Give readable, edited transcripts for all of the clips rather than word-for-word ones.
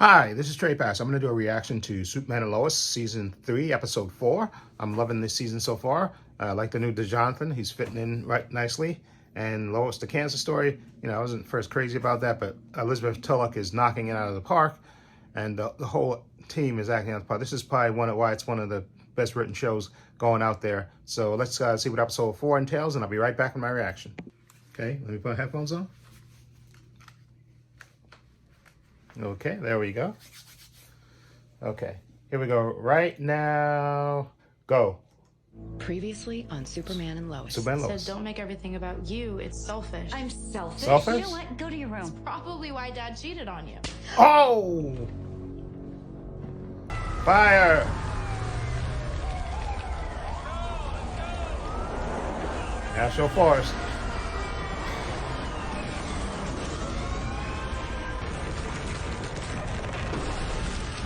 Hi, this is Trey Pass. I'm going to do a reaction to Superman and Lois, Season 3, Episode 4. I'm loving this season so far. I like the new DeJonathan. He's fitting in right nicely. And Lois, the cancer story, I wasn't first crazy about that, but Elizabeth Tulloch is knocking it out of the park. And the whole team is acting out of the park. This is probably why it's one of the best written shows going out there. So let's see what Episode 4 entails, and I'll be right back with my reaction. Okay, let me put headphones on. Okay, there we go. Okay, here we go. Right now, go. Previously on Superman and Lois. Superman and Lois. Said don't make everything about you. It's selfish. I'm selfish. Selfish? You know what? Go to your room. Probably why Dad cheated on you. Oh! Fire! National Forest.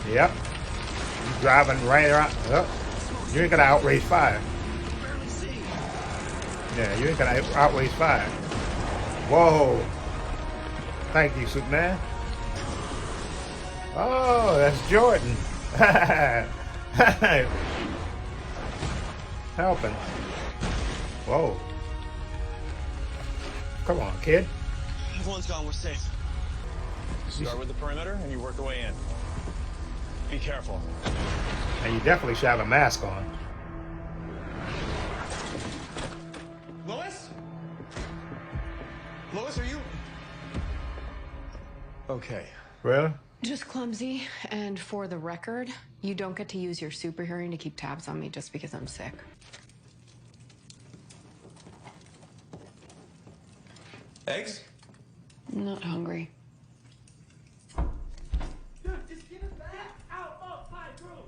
Yep. You're driving right around. Oh, you ain't gonna outrace fire. Yeah, you ain't gonna outrace fire. Whoa. Thank you, Superman. Oh, that's Jordan. Helping. Whoa. Come on, kid. Everyone's gone, we're safe. Start with the perimeter and you work your way in. Be careful. And you definitely should have a mask on. Lois? Lois, are you? Okay. Really? Just clumsy, and for the record, you don't get to use your super hearing to keep tabs on me just because I'm sick. Eggs? Not hungry.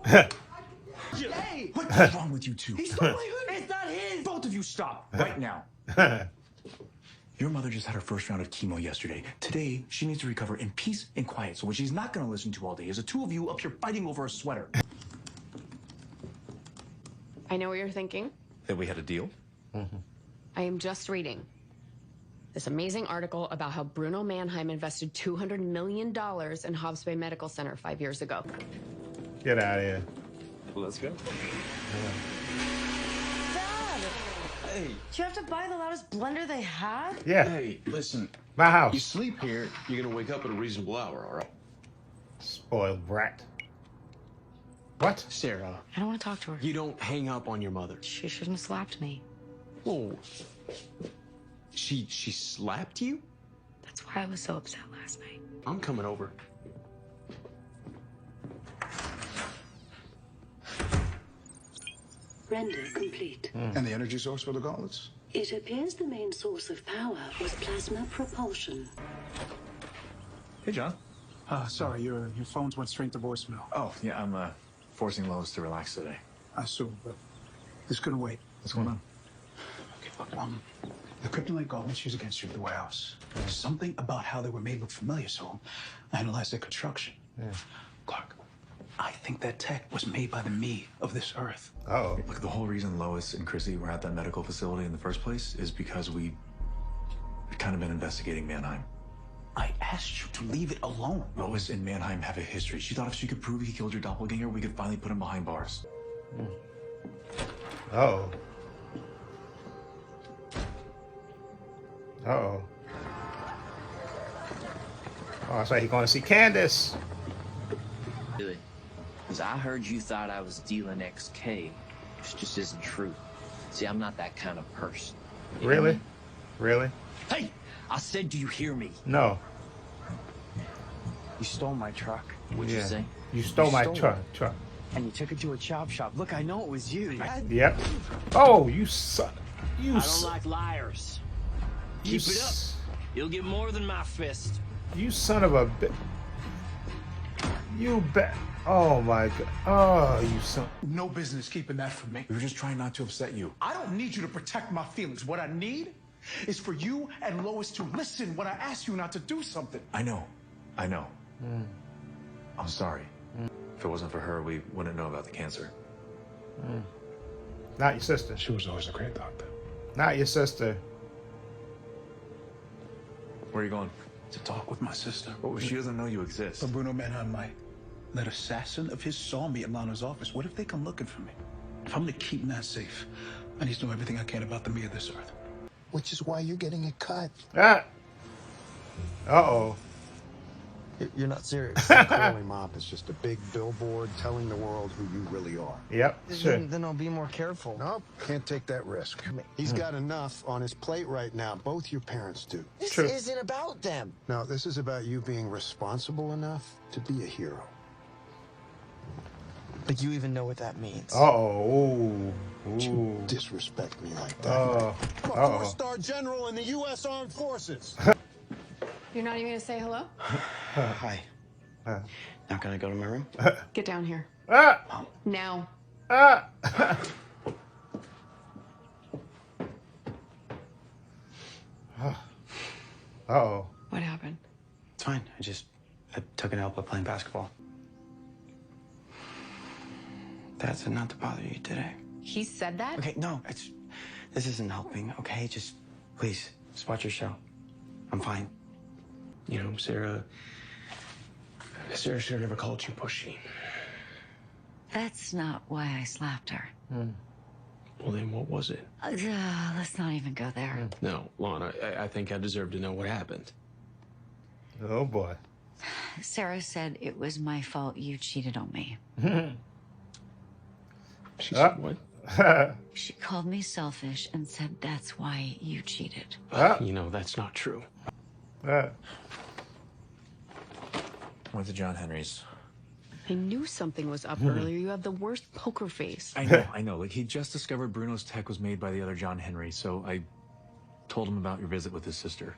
Hey! What's wrong with you two? He stole my hoodie! It's not his! Both of you stop right now. Your mother just had her first round of chemo yesterday. Today, she needs to recover in peace and quiet. So what she's not gonna listen to all day is the two of you up here fighting over a sweater. I know what you're thinking. That we had a deal? I am just reading this amazing article about how Bruno Mannheim invested $200 million in Hobbs Bay Medical Center 5 years ago. Get out of here. Let's go. Dad! Hey. Do you have to buy the loudest blender they have? Yeah, Hey, listen, my you house. sleep here, you're gonna wake up at a reasonable hour, all right? Spoiled brat. What? Sarah, I don't want to talk to her. you don't hang up on your mother. She shouldn't have slapped me. Oh, she slapped you? That's why I was so upset last night. I'm coming over. Render complete. And the energy source for the gauntlets? It appears the main source of power was plasma propulsion. Hey, John. Sorry, your phones went straight to voicemail. Oh, yeah, I'm forcing Lois to relax today. I assume, but this couldn't wait. What's going on? Okay, look, the kryptonite gauntlets used against you at the warehouse. There's something about how they were made look familiar, so I analyzed their construction. Clark, I think that tech was made by the me of this Earth. Oh. Look, the whole reason Lois and Chrissy were at that medical facility in the first place is because we'd kind of been investigating Mannheim. I asked you to leave it alone. Lois and Mannheim have a history. She thought if she could prove he killed your doppelganger, we could finally put him behind bars. Oh. Uh-oh. Oh, that's right. He's going to see Candace. Really? Because I heard you thought I was dealing XK, which just isn't true. See, I'm not that kind of person. You hear Really? me? Really? Hey! I said, do you hear me? No. You stole my truck, What'd you say? You stole my stole truck. and you took it to a chop shop. Look, I know it was you. Yep. Oh, you son. You I don't son. like liars. You Keep it up. You'll get more than my fist. You son of a bit. You bet. Oh my god. Oh, you son. No business keeping that from me. We were just trying not to upset you. I don't need you to protect my feelings. What I need is for you and Lois to listen when I ask you not to do something. I know. I'm sorry. If it wasn't for her, we wouldn't know about the cancer. Not your sister. She was always a great doctor. Not your sister. Where are you going? to talk with my sister. Well, she doesn't know you exist. But Bruno Mannheim might. That assassin of his saw me at Lana's office. What if they come looking for me? If I'm gonna keep Matt safe, I need to know everything I can about the me of this earth. Which is why you're getting a cut. Ah. Uh-oh. You're not serious. The Curly Mop is just a big billboard telling the world who you really are. Yep, sure. Then I'll be more careful. Nope, can't take that risk. He's got enough on his plate right now. Both your parents do. This True. isn't about them. No, this is about you being responsible enough to be a hero. Like, you even know what that means. Uh-oh. Don't you Ooh. disrespect me like that. Oh. I'm a Uh-oh. four-star general in the U.S. Armed Forces. You're not even gonna say hello? Hi. Not gonna go to my room? Get down here. Ah! Now. Ah! Uh-oh. What happened? It's fine. I took an help with playing basketball. Dad said not to bother you today. He said that? Okay, no, this isn't helping, okay? Just, please, just watch your show. I'm fine. You know, Sarah should have never called you pushy. That's not why I slapped her. Well, then what was it? Let's not even go there. No, Lana, I think I deserve to know what happened. Oh, boy. Sarah said it was my fault you cheated on me. She said what? She called me selfish and said that's why you cheated. You know, that's not true. Went to John Henry's. I knew something was up earlier. You have the worst poker face. I know. Like, he just discovered Bruno's tech was made by the other John Henry, so I told him about your visit with his sister.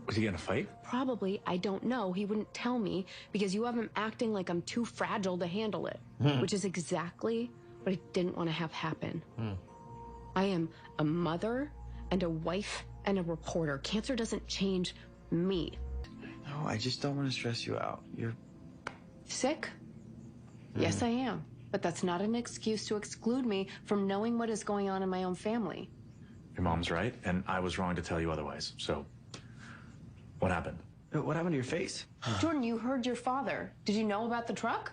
Was he in a fight? Probably. I don't know. He wouldn't tell me because you have him acting like I'm too fragile to handle it, which is exactly what I didn't want to have happen. I am a mother and a wife and a reporter. Cancer doesn't change me. No, I just don't want to stress you out. You're Sick? Yes, I am. But that's not an excuse to exclude me from knowing what is going on in my own family. Your mom's right, and I was wrong to tell you otherwise. So, what happened? What happened to your face? Jordan, you heard your father. Did you know about the truck?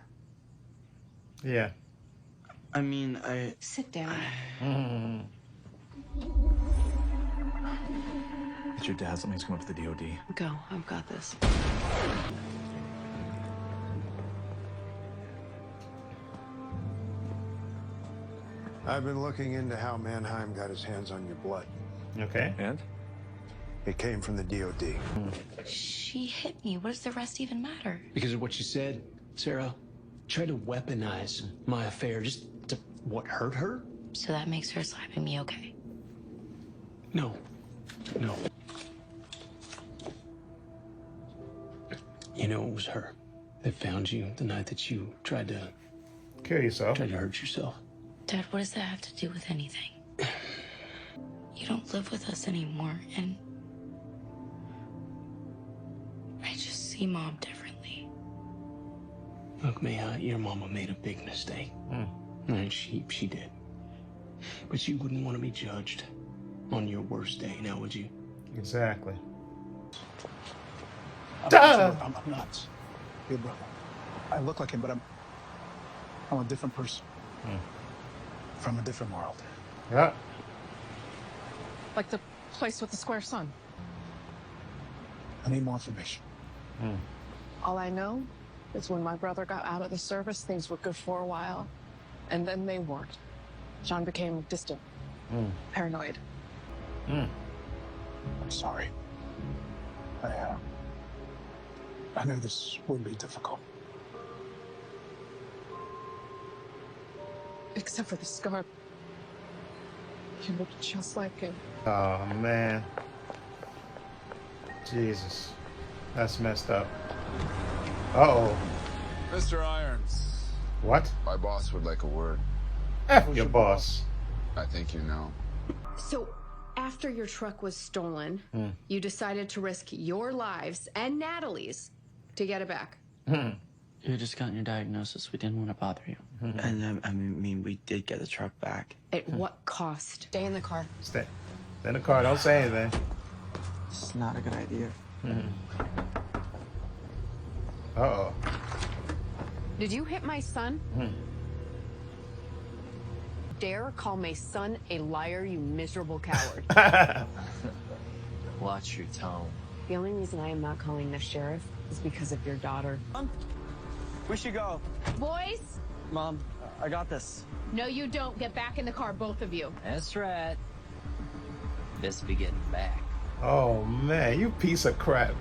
Yeah. I mean, Sit down. It's your dad. Something's come up to the DOD. Go. I've got this. I've been looking into how Mannheim got his hands on your blood. Okay. And? It came from the DOD. She hit me. What does the rest even matter? Because of what you said, Sarah. Tried to weaponize my affair just to, what, hurt her? So that makes her slapping me okay. No. No. You know, it was her that found you the night that you tried to Kill yourself. hurt yourself. Dad, what does that have to do with anything? You don't live with us anymore, and I just see Mom differently. Look, Maya, your mama made a big mistake. And she did. But you wouldn't want to be judged on your worst day, now would you? Exactly. I'm nuts. Your brother. I look like him, but I'm a different person. From a different world. Yeah. Like the place with the square sun. I need more information. All I know is when my brother got out of the service, things were good for a while. And then they weren't. John became distant, paranoid. I'm sorry. I knew this would be difficult. Except for the scar. He looked just like him. Oh, man. Jesus. That's messed up. Uh-oh. Mr. Irons. What? My boss would like a word. F your boss. I think you know. So, after your truck was stolen, you decided to risk your lives and Natalie's to get it back. You had just gotten your diagnosis. We didn't want to bother you. And I mean, we did get the truck back. At what cost? Stay in the car. Stay in the car. Don't say anything. It's not a good idea. Uh-oh. Did you hit my son? Dare call my son a liar, you miserable coward. Watch your tone. The only reason I am not calling the sheriff is because of your daughter. We should go. Boys? Mom, I got this. No, you don't. Get back in the car, both of you. That's right. Best be getting back. Oh, man, you piece of crap.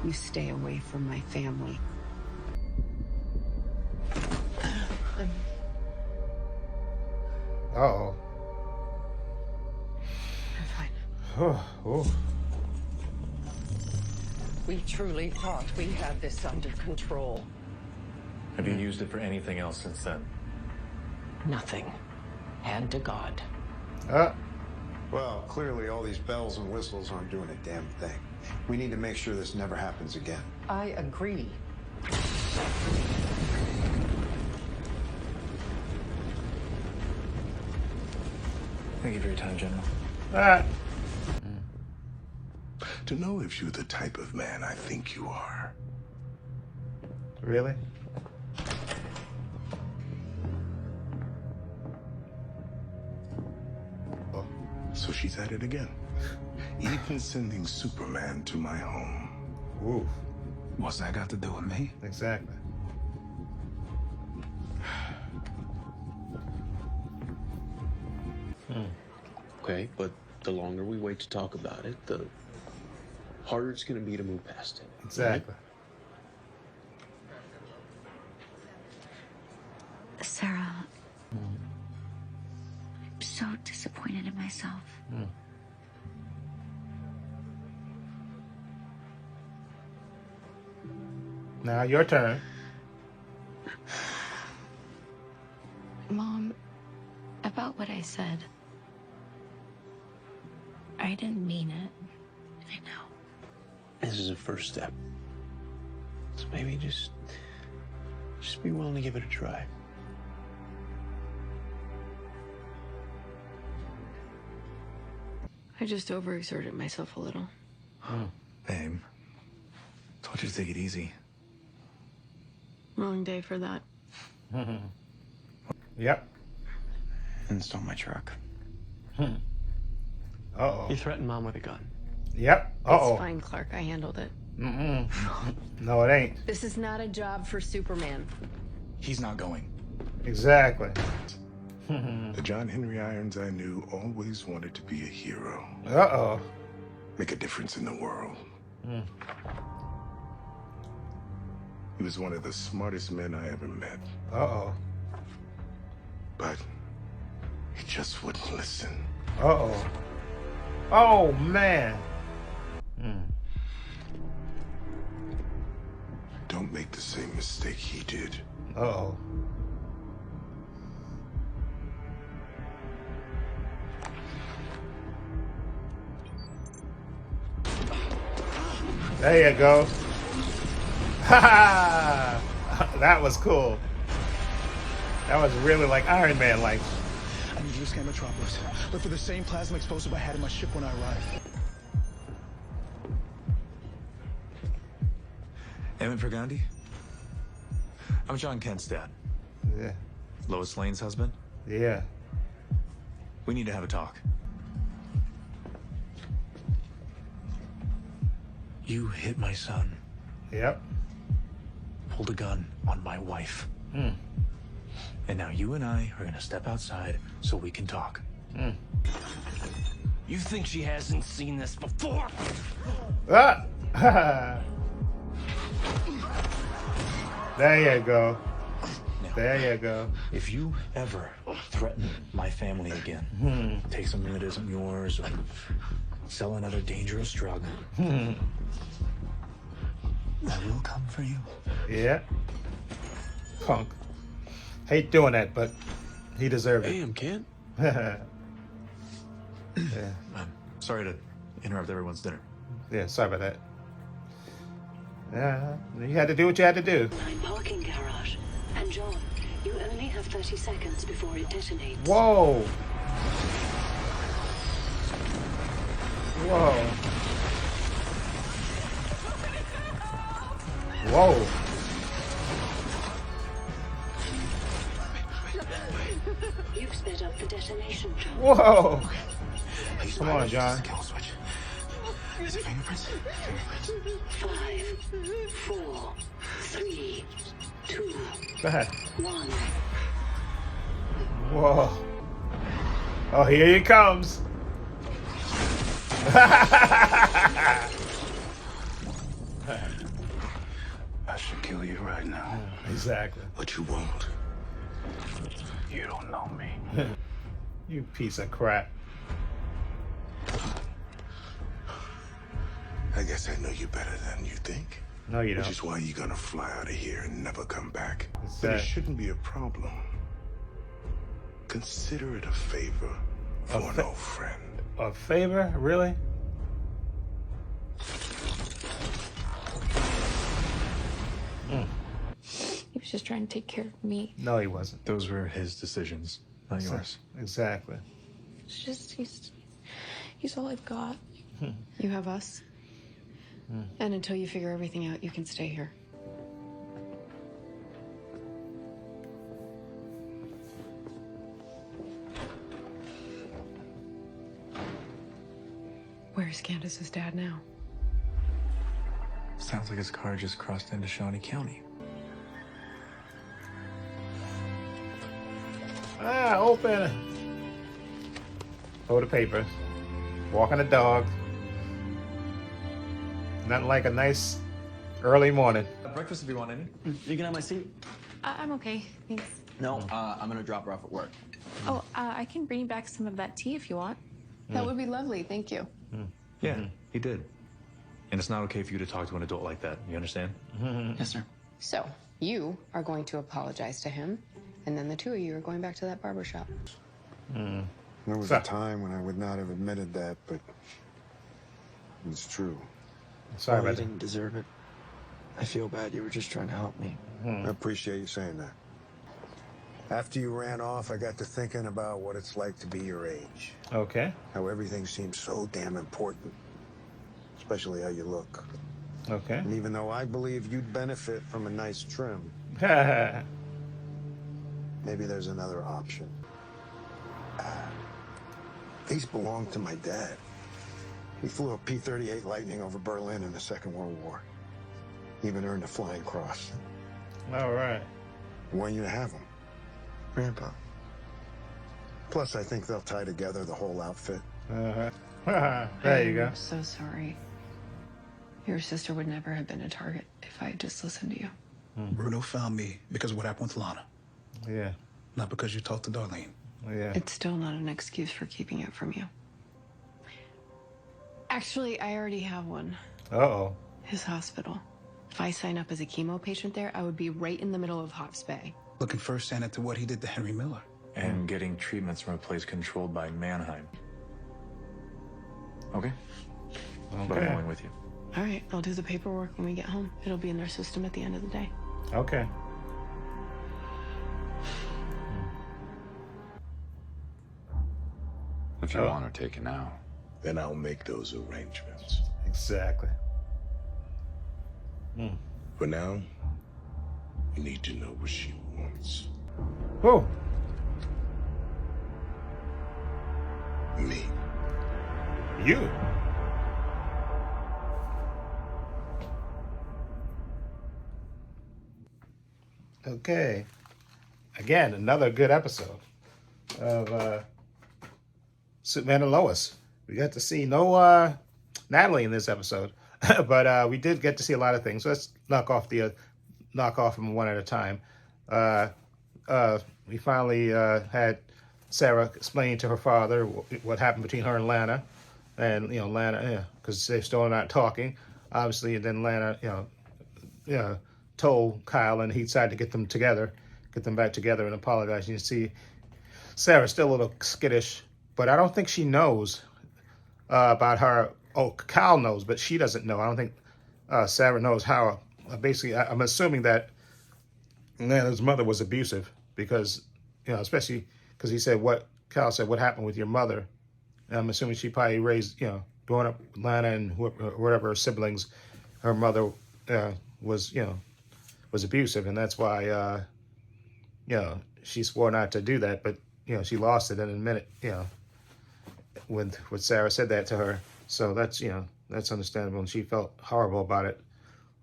You stay away from my family. Uh-oh. I'm fine. Oh. We truly thought we had this under control. Have you used it for anything else since then? Nothing. Hand to God. Well, clearly all these bells and whistles aren't doing a damn thing. We need to make sure this never happens again. I agree. Thank you for your time, General. To know if you're the type of man I think you are. Really? So she's at it again. Even sending Superman to my home. Ooh. What's that got to do with me? Exactly. Okay, but the longer we wait to talk about it, the harder it's going to be to move past it. Exactly. Sarah, I'm so disappointed in myself. Now your turn. Mom, about what I said, I didn't mean it. I know. This is a first step. So maybe just be willing to give it a try. I just overexerted myself a little. Babe, told you to take it easy. Wrong day for that. Yep. And stole my truck. Uh-oh. You threatened Mom with a gun. Yep. Uh-oh. It's fine, Clark. I handled it. No, it ain't. This is not a job for Superman. He's not going. Exactly. The John Henry Irons I knew always wanted to be a hero. Uh-oh. Make a difference in the world. He was one of the smartest men I ever met. Uh-oh. But he just wouldn't listen. Uh-oh. Oh, man. Don't make the same mistake he did. Uh-oh. There you go. Ha ha! That was cool. That was really like Iron Man like. I need you to scan Metropolis. Look for the same plasma explosive I had in my ship when I arrived. Evan for Gandhi? I'm John Kent's dad. Yeah. Lois Lane's husband? Yeah. We need to have a talk. You hit my son. Yep. Pulled a gun on my wife. And now you and I are gonna step outside so we can talk. You think she hasn't seen this before? Ah! There you go. There you go. If you ever threaten my family again, take something that isn't yours, or sell another dangerous drug, I will come for you. Yeah. Punk. Hate doing that, but he deserved it. Damn, Kent. Yeah. I'm sorry to interrupt everyone's dinner. Yeah, sorry about that. Yeah, you had to do what you had to do. Parking garage. And John, you only have 30 seconds before it detonates. Whoa. Whoa. Whoa. You've sped up the detonation, John. Whoa. Come on, John. Is it fingerprints? 5, 4, 3, 2, Go ahead. 1. Whoa. Oh, here he comes. I should kill you right now. Exactly. But you won't. You don't know me. You piece of crap. I guess I know you better than you think. No, you don't. Which is why you're gonna fly out of here and never come back. It's But it that- shouldn't be a problem. Consider it a favor for an old friend. A favor? Really? He was just trying to take care of me. No, he wasn't. Those were his decisions, not yours. Exactly. It's just he's all I've got. You have us. And until you figure everything out, you can stay here. Where's Candace's dad now? Sounds like his car just crossed into Shawnee County. Ah, open. Hold the paper. Walking the dog. Nothing like a nice early morning. Breakfast if you want any. You can have my seat. I'm okay, thanks. No, I'm gonna drop her off at work. Oh, I can bring you back some of that tea if you want. That would be lovely, thank you. Yeah, he did. And it's not okay for you to talk to an adult like that. You understand? Yes, sir. So, you are going to apologize to him, and then the two of you are going back to that barber shop. There was a time when I would not have admitted that, but it's true. Sorry You about that. didn't deserve it. I feel bad. You were just trying to help me. I appreciate you saying that. After you ran off, I got to thinking about what it's like to be your age. Okay. How everything seems so damn important, especially how you look. Okay. And even though I believe you'd benefit from a nice trim, maybe there's another option. These belonged to my dad. He flew a P-38 Lightning over Berlin in the Second World War. He even earned a Flying Cross. All right. I want you to have them. Grandpa. Plus, I think they'll tie together the whole outfit. There you go. I'm so sorry. Your sister would never have been a target if I had just listened to you. Bruno found me because of what happened with Lana, Yeah. not because you talked to Darlene. Yeah. It's still not an excuse for keeping it from you. Actually, I already have one. Uh-oh. His hospital. If I sign up as a chemo patient there, I would be right in the middle of Hops Bay. Looking firsthand into what he did to Henry Miller. And getting treatments from a place controlled by Mannheim. Okay? But I'm going with you. All right, I'll do the paperwork when we get home. It'll be in their system at the end of the day. Okay. If you want her taken now. Then I'll make those arrangements. Exactly. For now, you need to know what she wants. Who? Me. You. Okay. Again, another good episode of Superman and Lois. We got to see no Natalie in this episode, but we did get to see a lot of things. So let's knock off them one at a time. We finally had Sarah explaining to her father what happened between her and Lana, and Lana, because they're still not talking, obviously. And then Lana, told Kyle, and he decided to get them back together, and apologize. You see, Sarah's still a little skittish, but I don't think she knows about her. Oh, Kyle knows, but she doesn't know. I don't think Sarah knows how. Basically, I'm assuming that Lana's mother was abusive because, especially because he said Kyle said, what happened with your mother? And I'm assuming she probably raised, growing up with Lana and whatever her siblings, her mother was abusive, and that's why she swore not to do that, but she lost it in a minute, when Sarah said that to her. So that's that's understandable, and she felt horrible about it.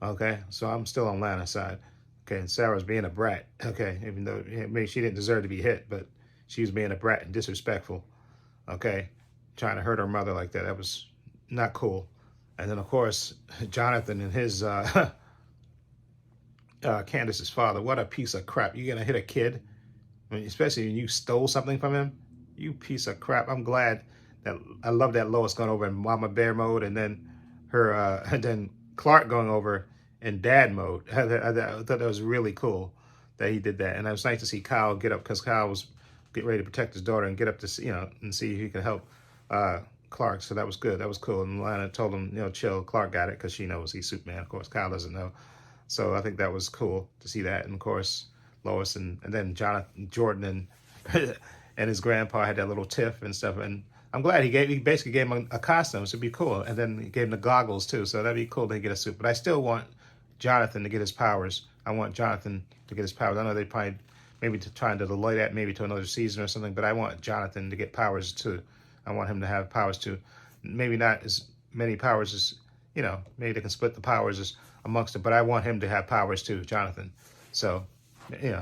Okay, so I'm still on Lana's side. Okay, and Sarah's being a brat. Okay, even though maybe she didn't deserve to be hit, but she was being a brat and disrespectful. Okay, trying to hurt her mother like that. That was not cool. And then, of course, Jonathan and his Candace's father. What a piece of crap. You're going to hit a kid? I mean, especially when you stole something from him? You piece of crap. I'm glad that I love that Lois going over in Mama Bear mode, and then her and then Clark going over in Dad mode. I thought that was really cool that he did that. And it was nice to see Kyle get up, because Kyle was getting ready to protect his daughter and get up to see, and see if he could help Clark. So that was good. That was cool. And Lana told him, chill. Clark got it because she knows he's Superman. Of course, Kyle doesn't know. So I think that was cool to see that. And of course, Lois and then Jordan and and his grandpa had that little tiff and stuff. And I'm glad he basically gave him a costume, so it'd be cool. And then he gave him the goggles too, so that'd be cool to get a suit. But I still want Jonathan to get his powers. I want Jonathan to get his powers. I know they probably maybe trying to delay that maybe to another season or something, but I want Jonathan to get powers too. I want him to have powers too. Maybe not as many powers as, maybe they can split the powers as amongst it, but I want him to have powers too, Jonathan. So,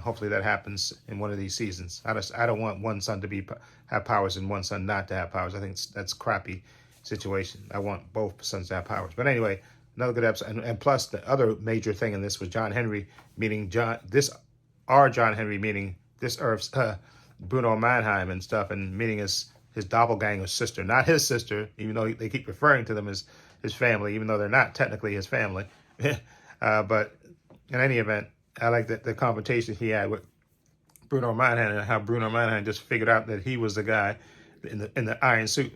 hopefully that happens in one of these seasons. I don't want one son to have powers and one son not to have powers. I think that's a crappy situation. I want both sons to have powers. But anyway, another good episode. And plus, the other major thing in this was John Henry meeting John Henry meeting this Earth's Bruno Mannheim and stuff, and meeting his doppelganger sister, not his sister, even though they keep referring to them as his family, even though they're not technically his family. But in any event, I like the confrontation he had with Bruno Mannheim, and how Bruno Mannheim just figured out that he was the guy in the iron suit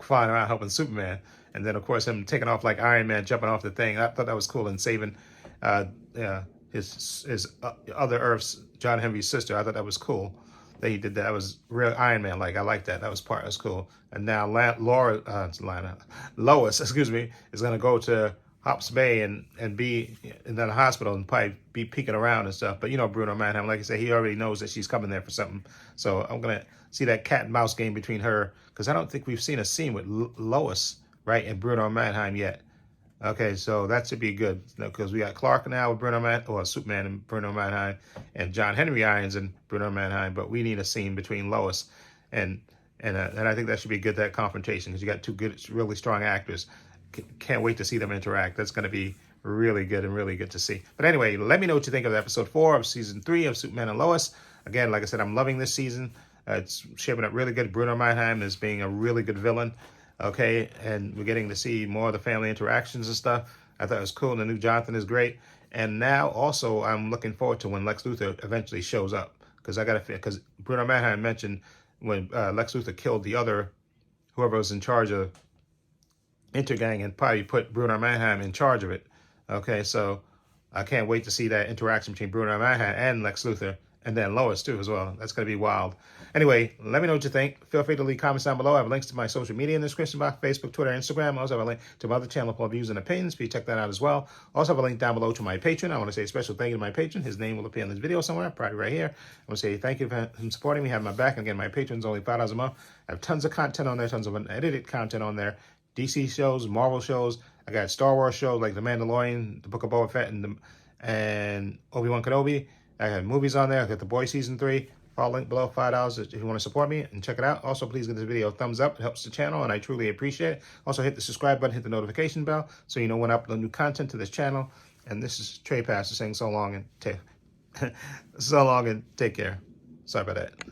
flying around helping Superman. And then, of course, him taking off like Iron Man, jumping off the thing. I thought that was cool, and saving his other Earth's John Henry's sister. I thought that was cool that he did that. It was real Iron Man like. I like that. That was cool. And now Lois, is going to go to Hops Bay and be in the hospital and probably be peeking around and stuff. But Bruno Mannheim, like I said, he already knows that she's coming there for something. So I'm going to see that cat and mouse game between her, because I don't think we've seen a scene with Lois, right, and Bruno Mannheim yet. Okay, so that should be good, because we got Clark now with Superman and Bruno Mannheim, and John Henry Irons and Bruno Mannheim, but we need a scene between Lois and I think that should be good, that confrontation, because you got two good, really strong actors. Can't wait to see them interact. That's going to be really good and really good to see. But anyway, let me know what you think of episode 4 of season 3 of Superman and Lois. Again, like I said, I'm loving this season. It's shaping up really good. Bruno Mannheim is being a really good villain. Okay, and we're getting to see more of the family interactions and stuff. I thought it was cool. And the new Jonathan is great. And now also I'm looking forward to when Lex Luthor eventually shows up, because Bruno Mannheim mentioned when Lex Luthor killed the other, whoever was in charge of Intergang, and probably put Bruno Mannheim in charge of it. Okay, so I can't wait to see that interaction between Bruno Mannheim and Lex Luthor, and then Lois too as well. That's going to be wild. Anyway, let me know what you think. Feel free to leave comments down below. I have links to my social media in the description box: Facebook, Twitter, Instagram. I also have a link to my other channel for views and opinions. Please check that out as well. Also have a link down below to my patron. I want to say a special thank you to my patron. His name will appear in this video somewhere, probably right here. I want to say thank you for him supporting me, having my back. And again, my patron's only $5 a month. I have tons of content on there, tons of unedited content on there. DC shows, Marvel shows. I got Star Wars shows like The Mandalorian, The Book of Boba Fett, and Obi-Wan Kenobi. I have movies on there. I got The Boys Season 3. All link below, $5 if you want to support me and check it out. Also, please give this video a thumbs up. It helps the channel, and I truly appreciate it. Also, hit the subscribe button, hit the notification bell, so you know when I upload new content to this channel. And this is Trey Pastor saying so long and take care. Sorry about that.